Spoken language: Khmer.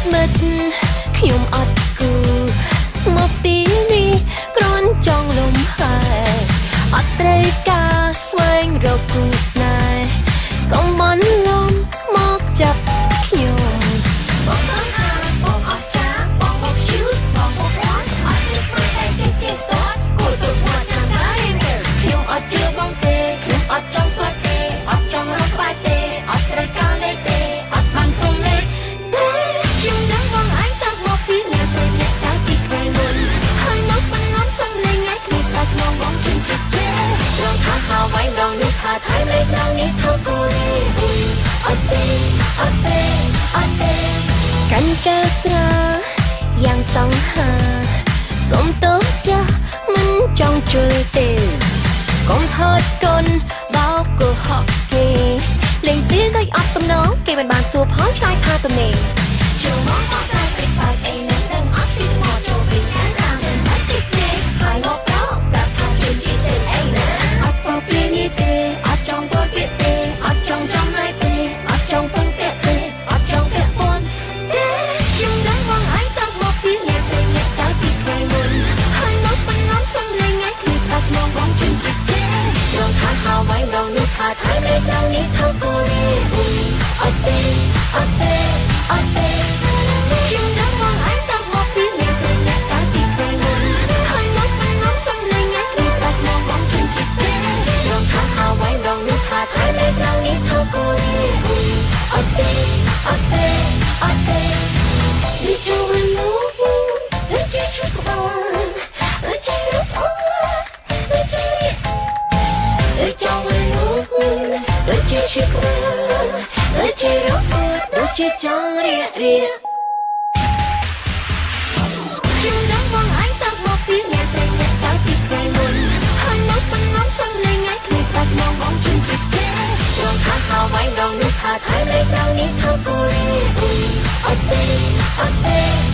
មិត្តខ្ញុំអត់គូមកទីនេះគ្រាន់ចង់លំហែអត់ត្រូវការស្វែងរកគូស្នេហ៍កុំបន្លំមកចាប់ខ្ញុំបងសង្ហាបងអត់ចាបងមកឈឺបងមកអត់អត់ចិត្តមើលតែចេះស្ទាត់គួរទៅមកតាមដែរខ្ញុំអត់ជឿបងទេខ្ញុំអត់ចង់ស្គាល់ទេអត់ចង់រកក្បែរទេអត់ត្រូវការលេខទេអត់បានសុំលេខខ្ញុំដឹងបងឯងតាមកពីអ្នកស្រីអ្នកតាំងពីក្មេងមុនហើយមកបន្លំសុំលេងឯងគ្នាតែក្នុងបងជិះចិត្តទេរងថាហៅໄວដងនេះថាថៃលេខដងនេះធ្វើគូរីអត់ទេអត់ទេអត់ទេកាន់កែស្រាយ៉ាងសង្ហាសុំទោសចាស់មិនចង់ជល់ទេកុំហត់កូនបោកកុហកគេលេងសៀលដូចអត់ទំនងគេមិនបានសួរផងឆ្លើយថាទំនេរចូលមកបោះតែពេកបាក់អីនឹងដឹងអត់ទីមកចូលវិញខាងខាងមិនអត់ទីទេហើយមកប្រាប់ថាជឿជាចេះអីណាអត់ពោពីនេះទេអត់ចង់ពោពីទេអត់ចង់ចំណាយទេអត់ចង់ពឹងពាក់ទេអត់ចង់ពាក់ព័ន្ធទេខ្ញុំដឹងបងឯងតាំងមកពីអ្នកស្រីអ្នកតាំងពីក្មេងមុនហើយមកបន្លំសុំលេងឯងគ្នាតាក់មកបងជឿជារងថាហៅໄວដងនោះថាថៃលេខដងនេះធ្វើគូរីអត់ទេអត់ទេអត់ទេខ្ញុំដឹងបងឯងតាំងមកពីអ្នកស្រីអ្នកតាំងពីក្មេងមុនហើយមកបន្លំសុំលេងឯងគ្នាតាក់មកបងជឿជារងថាហៅໄວដងនោះថាថៃលេខដងនេះធ្វើគូរីអត់ទេអត់ទេអត់ទេដូចជាวันនោះដូចជាឈុតក្បាលដូចជារត់អូដូចជាដូចចង់វិញលោកដូចជាឈឺក្បាលដូចជារត់ដូចជាចង់រៀកខ្ញុំដឹងបងឯងតាំងមកពីអ្នកស្រីអ្នកតាំងពីក្មេងមុនហើយមកបន្លំសុំលេងឯងគ្នាតាក់មកបងជឿជាទេរងថាហៅໄວដងនោះថាថៃលេខដងនេះធ្វើគូរីអត់ទេអត់ទេ